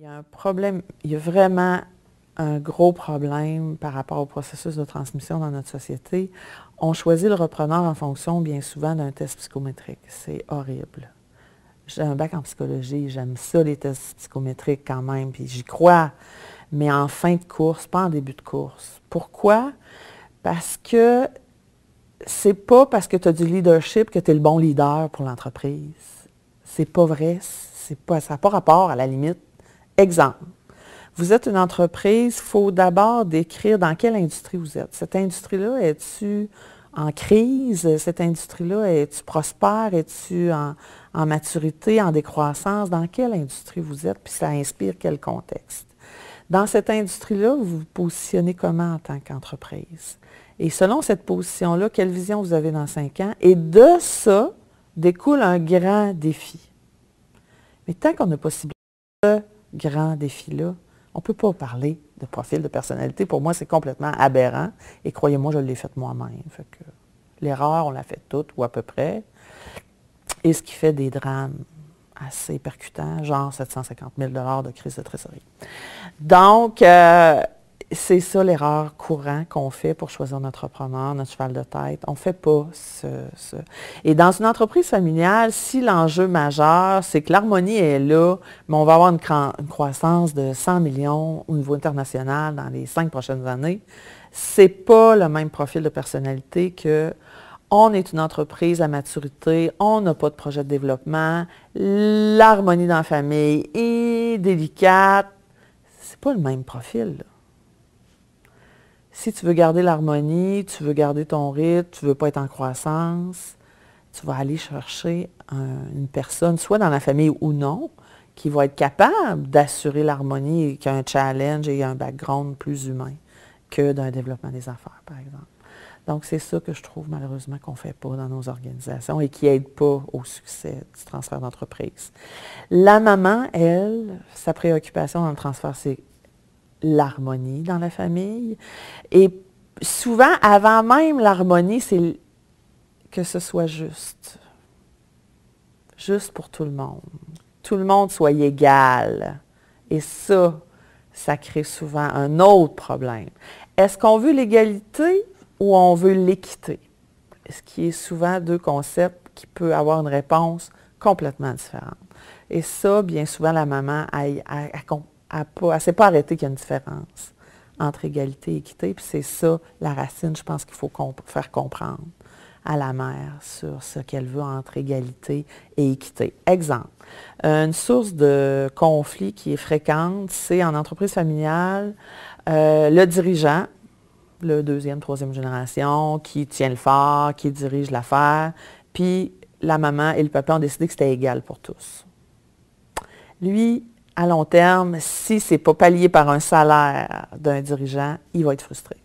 Il y a un problème, il y a vraiment un gros problème par rapport au processus de transmission dans notre société. On choisit le repreneur en fonction, bien souvent, d'un test psychométrique. C'est horrible. J'ai un bac en psychologie, j'aime ça, les tests psychométriques quand même, puis j'y crois, mais en fin de course, pas en début de course. Pourquoi? Parce que c'est pas parce que tu as du leadership que tu es le bon leader pour l'entreprise. C'est pas vrai, ça n'a pas rapport à la limite. Exemple, vous êtes une entreprise, il faut d'abord décrire dans quelle industrie vous êtes. Cette industrie-là, es-tu en crise? Cette industrie-là, es-tu prospère? Es-tu en maturité, en décroissance? Dans quelle industrie vous êtes? Puis ça inspire quel contexte? Dans cette industrie-là, vous vous positionnez comment en tant qu'entreprise? Et selon cette position-là, quelle vision vous avez dans 5 ans? Et de ça découle un grand défi. Mais tant qu'on n'a pas ciblé ce grand défi-là, on ne peut pas parler de profil de personnalité. Pour moi, c'est complètement aberrant. Et croyez-moi, je l'ai fait moi-même. L'erreur, on l'a fait toute ou à peu près. Et ce qui fait des drames assez percutants, genre 750 000 $ de crise de trésorerie. Donc, c'est ça l'erreur courante qu'on fait pour choisir notre entrepreneur, notre cheval de tête. On ne fait pas ça. Et dans une entreprise familiale, si l'enjeu majeur, c'est que l'harmonie est là, mais on va avoir une croissance de 100 millions au niveau international dans les 5 prochaines années, ce n'est pas le même profil de personnalité que on est une entreprise à maturité, on n'a pas de projet de développement, l'harmonie dans la famille est délicate. C'est pas le même profil, là. Si tu veux garder l'harmonie, tu veux garder ton rythme, tu ne veux pas être en croissance, tu vas aller chercher une personne, soit dans la famille ou non, qui va être capable d'assurer l'harmonie et qui a un challenge et un background plus humain que d'un développement des affaires, par exemple. Donc, c'est ça que je trouve malheureusement qu'on ne fait pas dans nos organisations et qui n'aide pas au succès du transfert d'entreprise. La maman, elle, sa préoccupation dans le transfert, c'est l'harmonie dans la famille. Et souvent, avant même l'harmonie, c'est que ce soit juste. Juste pour tout le monde. Tout le monde soit égal. Et ça crée souvent un autre problème. Est-ce qu'on veut l'égalité ou on veut l'équité? Ce qui est souvent 2 concepts qui peuvent avoir une réponse complètement différente. Et ça, bien souvent, la maman, elle ne s'est pas arrêtée qu'il y a une différence entre égalité et équité. Puis c'est ça, la racine, je pense qu'il faut faire comprendre à la mère sur ce qu'elle veut entre égalité et équité. Exemple, une source de conflit qui est fréquente, c'est en entreprise familiale, le dirigeant, le 2e, 3e génération, qui tient le fort, qui dirige l'affaire, puis la maman et le papa ont décidé que c'était égal pour tous. Lui, à long terme, si ce n'est pas pallié par un salaire d'un dirigeant, il va être frustré.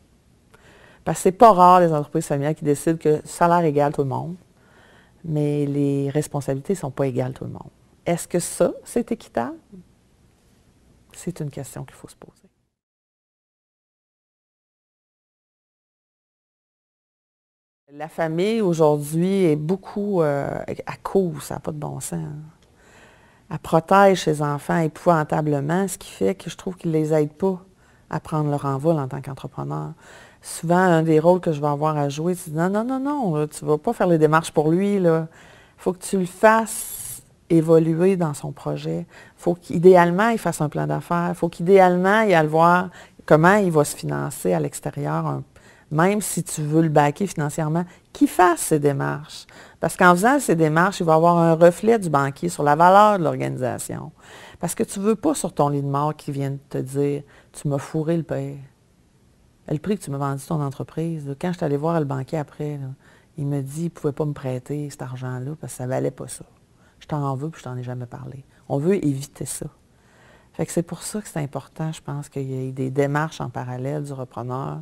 Parce que ce n'est pas rare, les entreprises familiales qui décident que salaire égale tout le monde, mais les responsabilités ne sont pas égales tout le monde. Est-ce que ça, c'est équitable? C'est une question qu'il faut se poser. La famille, aujourd'hui, est beaucoup à cause, ça n'a pas de bon sens. Elle protège ses enfants épouvantablement, ce qui fait que je trouve qu'ils ne les aident pas à prendre leur envol en tant qu'entrepreneur. Souvent, un des rôles que je vais avoir à jouer, c'est non, non, non, non, là, tu ne vas pas faire les démarches pour lui. Il faut que tu le fasses évoluer dans son projet. Il faut qu'idéalement, il fasse un plan d'affaires. Il faut qu'idéalement, il aille voir comment il va se financer à l'extérieur, même si tu veux le backer financièrement, qu'il fasse ses démarches. Parce qu'en faisant ces démarches, il va avoir un reflet du banquier sur la valeur de l'organisation. Parce que tu ne veux pas sur ton lit de mort qu'il vienne te dire « Tu m'as fourré le prix. Le prix que tu m'as vendu ton entreprise. » Quand je suis allée voir le banquier après, là, il me dit qu'il ne pouvait pas me prêter cet argent-là parce que ça ne valait pas ça. Je t'en veux puis je t'en ai jamais parlé. On veut éviter ça. Fait que c'est pour ça que c'est important, je pense, qu'il y ait des démarches en parallèle du repreneur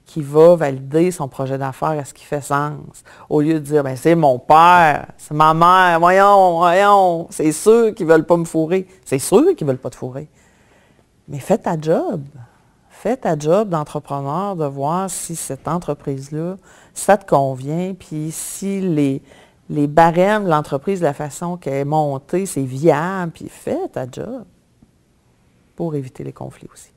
qui va valider son projet d'affaires, est-ce qu'il fait sens? Au lieu de dire, ben c'est mon père, c'est ma mère, voyons, c'est sûr qu'ils ne veulent pas me fourrer. C'est sûr qu'ils ne veulent pas te fourrer. Mais fais ta job. Fais ta job d'entrepreneur, de voir si cette entreprise-là, ça te convient, puis si les barèmes de l'entreprise, la façon qu'elle est montée, c'est viable, puis fais ta job. pour éviter les conflits aussi.